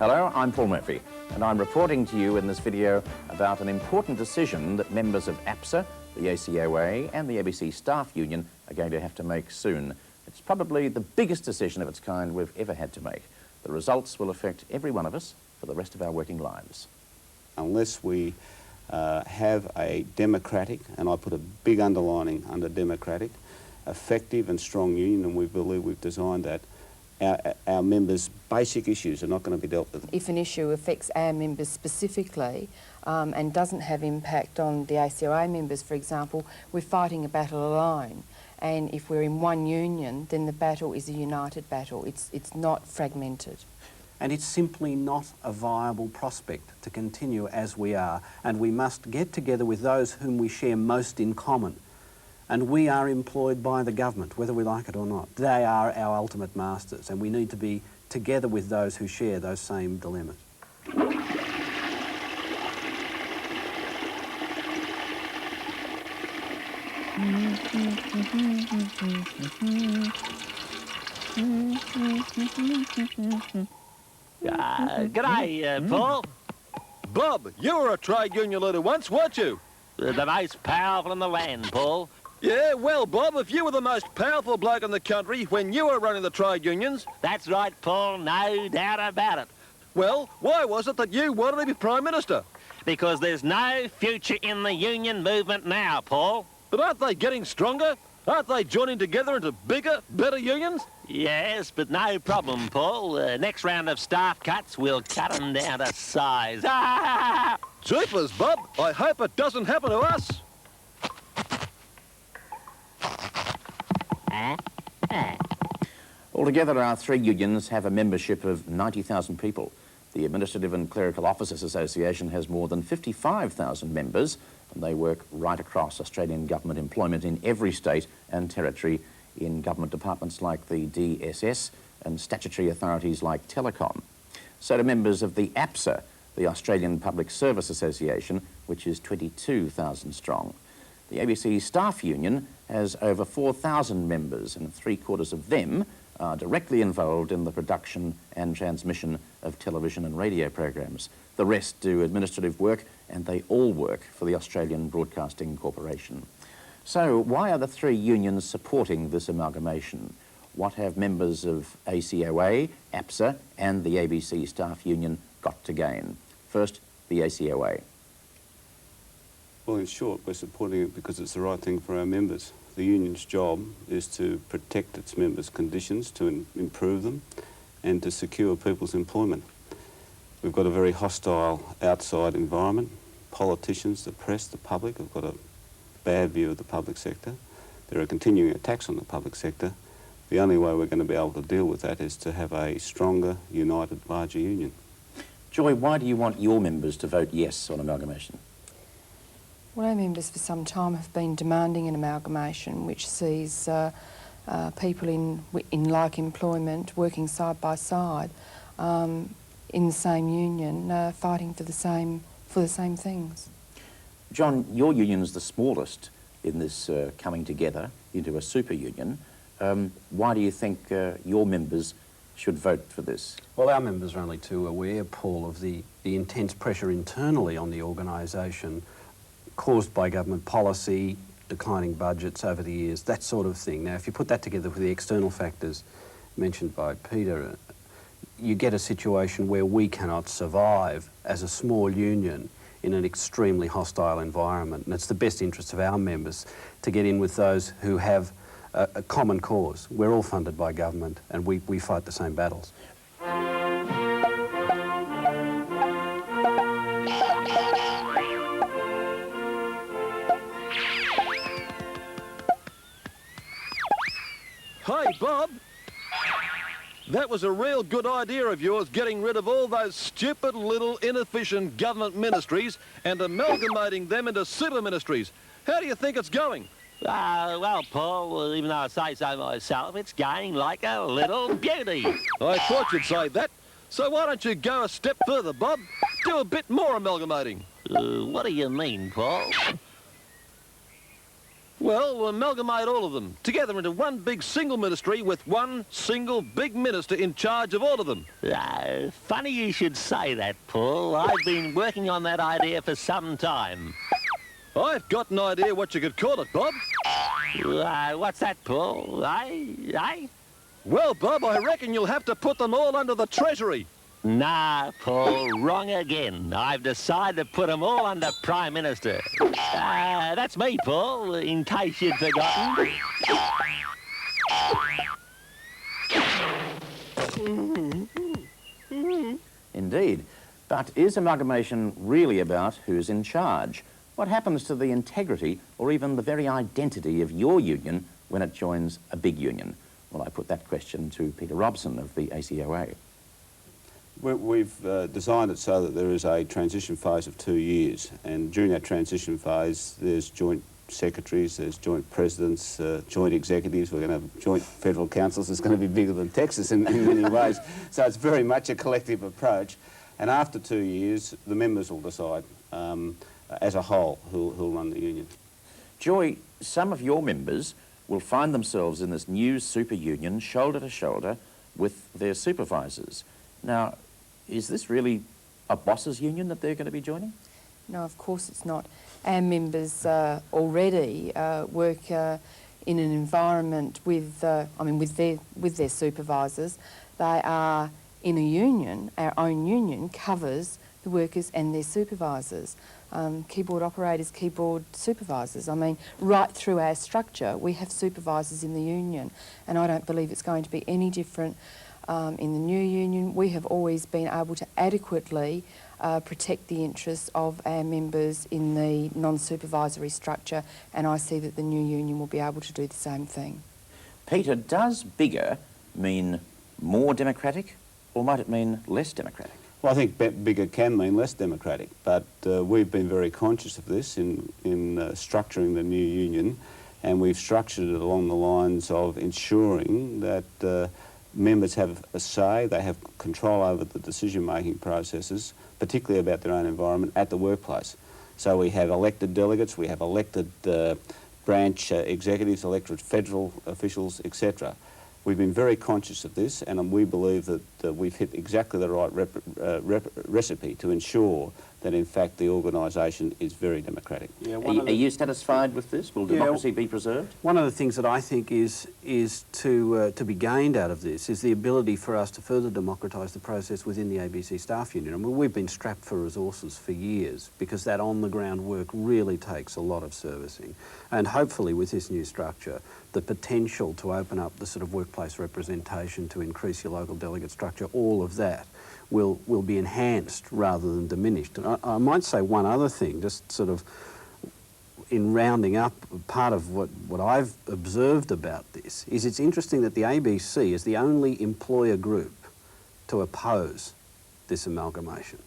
Hello, I'm Paul Murphy, and I'm reporting to you in this video about an important decision that members of APSA, the ACOA and the ABC Staff Union are going to have to make soon. It's probably the biggest decision of its kind we've ever had to make. The results will affect every one of us for the rest of our working lives. Unless we have a democratic, and I put a big underlining under democratic, effective and strong union, and we believe we've designed that, our members' basic issues are not going to be dealt with. If an issue affects our members specifically and doesn't have impact on the ACOA members, for example, we're fighting a battle alone. And if we're in one union, then the battle is a united battle. It's not fragmented. And it's simply not a viable prospect to continue as we are. And we must get together with those whom we share most in common. And we are employed by the government, whether we like it or not. They are our ultimate masters, and we need to be together with those who share those same dilemmas. G'day, Paul. Bob, you were a trade union leader once, weren't you? The most powerful in the land, Paul. Yeah, well, Bob, if you were the most powerful bloke in the country when you were running the trade unions... That's right, Paul, no doubt about it. Well, why was it that you wanted to be Prime Minister? Because there's no future in the union movement now, Paul. But aren't they getting stronger? Aren't they joining together into bigger, better unions? Yes, but no problem, Paul. Next round of staff cuts, we'll cut them down to size. Jeepers, Bob, I hope it doesn't happen to us. Altogether, our three unions have a membership of 90,000 people. The Administrative and Clerical Officers Association has more than 55,000 members, and they work right across Australian government employment in every state and territory, in government departments like the DSS and statutory authorities like Telecom. So do members of the APSA, the Australian Public Service Association, which is 22,000 strong. The ABC Staff Union has over 4,000 members, and 3/4 of them are directly involved in the production and transmission of television and radio programs. The rest do administrative work, and they all work for the Australian Broadcasting Corporation. So why are the three unions supporting this amalgamation? What have members of ACOA, APSA and the ABC Staff Union got to gain? First, the ACOA. Well, in short, we're supporting it because it's the right thing for our members. The union's job is to protect its members' conditions, to improve them, and to secure people's employment. We've got a very hostile outside environment. Politicians, the press, the public have got a bad view of the public sector. There are continuing attacks on the public sector. The only way we're going to be able to deal with that is to have a stronger, united, larger union. Joy, why do you want your members to vote yes on amalgamation? Well, our members for some time have been demanding an amalgamation which sees people in like employment working side by side in the same union, fighting for the same things. John, your union's the smallest in this coming together into a super union. Why do you think your members should vote for this? Well, our members are only too aware, Paul, of the intense pressure internally on the organisation caused by government policy, declining budgets over the years, that sort of thing. Now, if you put that together with the external factors mentioned by Peter, you get a situation where we cannot survive as a small union in an extremely hostile environment. And it's the best interest of our members to get in with those who have a common cause. We're all funded by government, and we fight the same battles. Hey, Bob. That was a real good idea of yours, getting rid of all those stupid little inefficient government ministries and amalgamating them into super ministries. How do you think it's going? Well, Paul, even though I say so myself, it's going like a little beauty. I thought you'd say that. So why don't you go a step further, Bob? Do a bit more amalgamating. What do you mean, Paul? Well, amalgamate all of them together into one big single ministry with one single big minister in charge of all of them. Funny you should say that, Paul. I've been working on that idea for some time. I've got an idea what you could call it, Bob. What's that, Paul? Eh? Well, Bob, I reckon you'll have to put them all under the Treasury. Nah, Paul, wrong again. I've decided to put them all under Prime Minister. That's me, Paul, in case you'd forgotten. Indeed. But is amalgamation really about who's in charge? What happens to the integrity or even the very identity of your union when it joins a big union? Well, I put that question to Peter Robson of the ACOA. We've designed it so that there is a transition phase of 2 years, and during that transition phase there's joint secretaries, there's joint presidents, joint executives. We're going to have joint federal councils. It's going to be bigger than Texas in many ways. So it's very much a collective approach, and after 2 years the members will decide as a whole who'll run the union. Joy, some of your members will find themselves in this new super union shoulder to shoulder with their supervisors. Now, is this really a boss's union that they're going to be joining? No, of course it's not. Our members already work in an environment with their supervisors. They are in a union. Our own union covers the workers and their supervisors. Keyboard operators, keyboard supervisors. I mean, right through our structure, we have supervisors in the union, and I don't believe it's going to be any different in the new union. We have always been able to adequately protect the interests of our members in the non-supervisory structure, and I see that the new union will be able to do the same thing. Peter, does bigger mean more democratic, or might it mean less democratic? Well, I think bigger can mean less democratic, but we've been very conscious of this in structuring the new union, and we've structured it along the lines of ensuring that members have a say, they have control over the decision-making processes, particularly about their own environment at the workplace. So we have elected delegates, we have elected branch executives, elected federal officials, etc. We've been very conscious of this, and we believe that we've hit exactly the right recipe to ensure that, in fact, the organisation is very democratic. Yeah, Are you satisfied with this? Will democracy be preserved? One of the things that I think is to be gained out of this is the ability for us to further democratise the process within the ABC staff union. I mean, we've been strapped for resources for years because that on-the-ground work really takes a lot of servicing. And hopefully with this new structure, the potential to open up the sort of workplace representation, to increase your local delegate structure, all of that will be enhanced rather than diminished. And I might say one other thing, just sort of in rounding up part of what I've observed about this, is it's interesting that the ABC is the only employer group to oppose this amalgamation.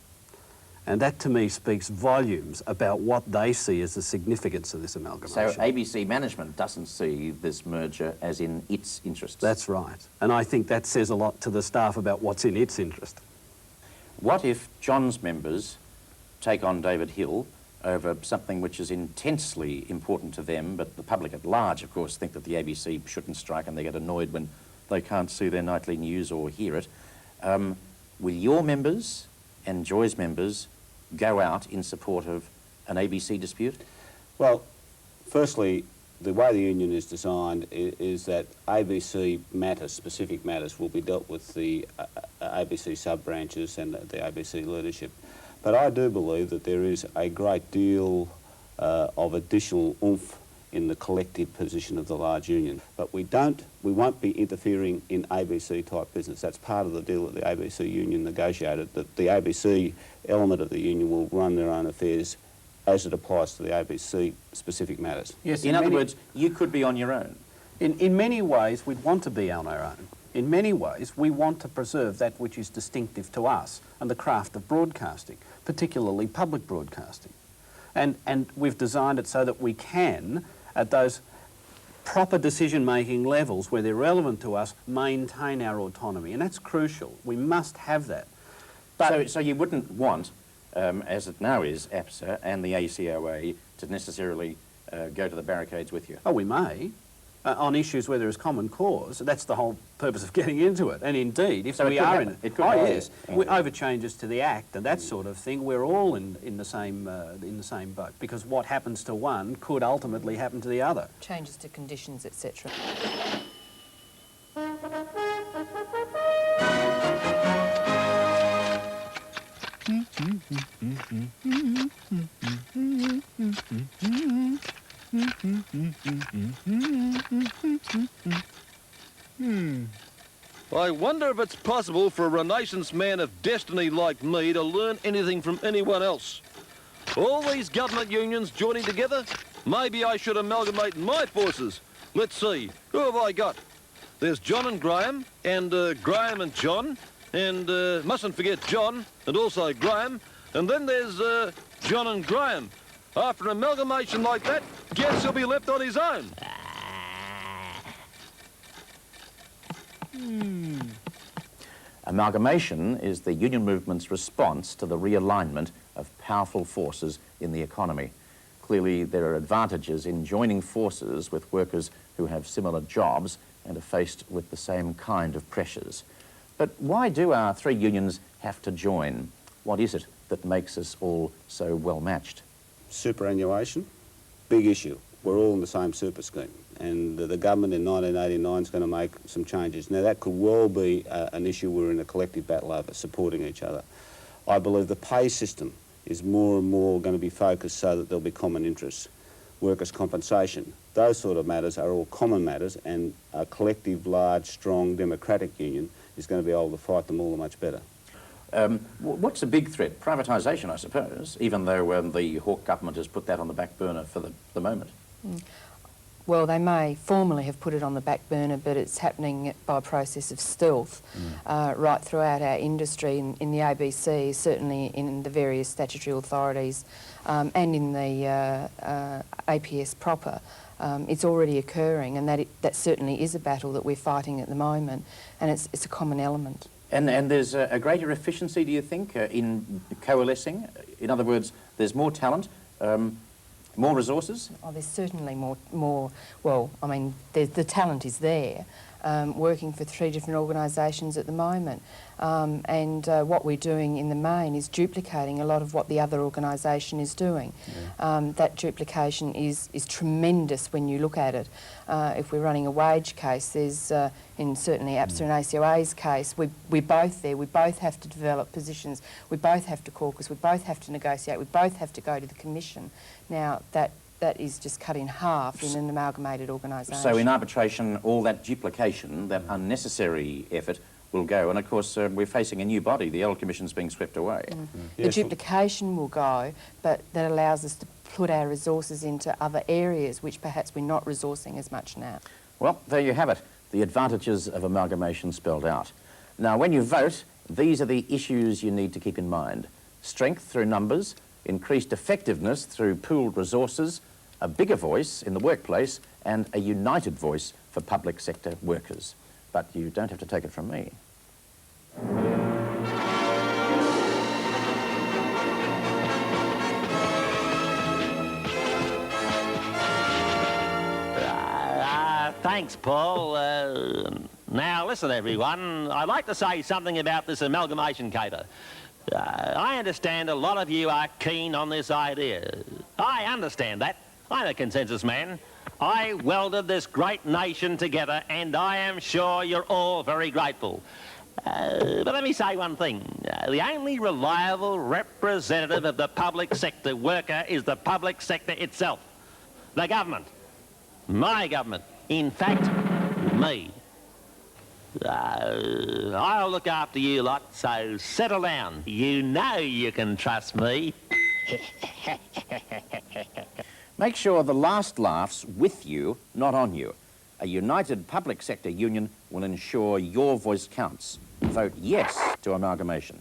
And that to me speaks volumes about what they see as the significance of this amalgamation. So ABC management doesn't see this merger as in its interests? That's right. And I think that says a lot to the staff about what's in its interest. What if John's members take on David Hill over something which is intensely important to them, but the public at large, of course, think that the ABC shouldn't strike and they get annoyed when they can't see their nightly news or hear it? Will your members and Joy's members go out in support of an ABC dispute? Well, firstly, the way the union is designed is that ABC matters, specific matters, will be dealt with the ABC sub-branches and the ABC leadership. But I do believe that there is a great deal of additional oomph in the collective position of the large union. But we won't be interfering in ABC-type business. That's part of the deal that the ABC union negotiated, that the ABC element of the union will run their own affairs as it applies to the ABC specific matters. Yes, in other words, you could be on your own. In many ways, we'd want to be on our own. In many ways, we want to preserve that which is distinctive to us and the craft of broadcasting, particularly public broadcasting. And we've designed it so that we can, at those proper decision-making levels where they're relevant to us, maintain our autonomy. And that's crucial. We must have that. But So you wouldn't want, as it now is, APSA and the ACOA to necessarily go to the barricades with you? Oh, we may. On issues where there is common cause. That's the whole purpose of getting into it. And indeed, if So we it could are happen. in It could oh happen. yes, over changes to the Act and that sort of thing, we're all in the same boat, because what happens to one could ultimately happen to the other. Changes to conditions, etc. I wonder if it's possible for a Renaissance man of destiny like me to learn anything from anyone else. All these government unions joining together? Maybe I should amalgamate my forces. Let's see, who have I got? There's John and Graham, and Graham and John, and mustn't forget John, and also Graham, and then there's John and Graham. After an amalgamation like that, guess he'll be left on his own. Amalgamation is the union movement's response to the realignment of powerful forces in the economy. Clearly, there are advantages in joining forces with workers who have similar jobs and are faced with the same kind of pressures. But why do our three unions have to join? What is it that makes us all so well matched? Superannuation, big issue. We're all in the same super scheme, and the government in 1989 is going to make some changes. Now, that could well be an issue we're in a collective battle over, supporting each other. I believe the pay system is more and more going to be focused so that there'll be common interests. Workers' compensation, those sort of matters are all common matters, and a collective, large, strong, democratic union is going to be able to fight them all much better. What's the big threat? Privatisation, I suppose, even though the Hawke government has put that on the back burner for the moment. Well, they may formally have put it on the back burner, but it's happening by a process of stealth right throughout our industry, in the ABC, certainly in the various statutory authorities, and in the APS proper. It's already occurring, and that certainly is a battle that we're fighting at the moment, and it's a common element. And there's a greater efficiency, do you think, in coalescing? In other words, there's more talent, more resources? Oh, there's certainly more. Well, I mean, the talent is there, working for 3 different organisations at the moment. And what we're doing in the main is duplicating a lot of what the other organisation is doing. Yeah. That duplication is tremendous when you look at it. If we're running a wage case, there's, in certainly APSA and ACOA's case, we're both there. We both have to develop positions. We both have to caucus. We both have to negotiate. We both have to go to the commission. Now, that is just cut in half in an amalgamated organisation. So in arbitration, all that duplication, that unnecessary effort will go. And of course, we're facing a new body. The Earl Commission's being swept away. The duplication will go, but that allows us to put our resources into other areas which perhaps we're not resourcing as much now. Well, there you have it. The advantages of amalgamation spelled out. Now, when you vote, these are the issues you need to keep in mind. Strength through numbers, increased effectiveness through pooled resources, a bigger voice in the workplace, and a united voice for public sector workers. But you don't have to take it from me. Thanks, Paul. Now, listen, everyone. I'd like to say something about this amalgamation caper. I understand a lot of you are keen on this idea. I understand that. I'm a consensus man. I welded this great nation together, and I am sure you're all very grateful. But let me say one thing. The only reliable representative of the public sector worker is the public sector itself. The government. My government. In fact, me. I'll look after you lot, so settle down. You know you can trust me. Make sure the last laugh's with you, not on you. A united public sector union will ensure your voice counts. Vote yes to amalgamation.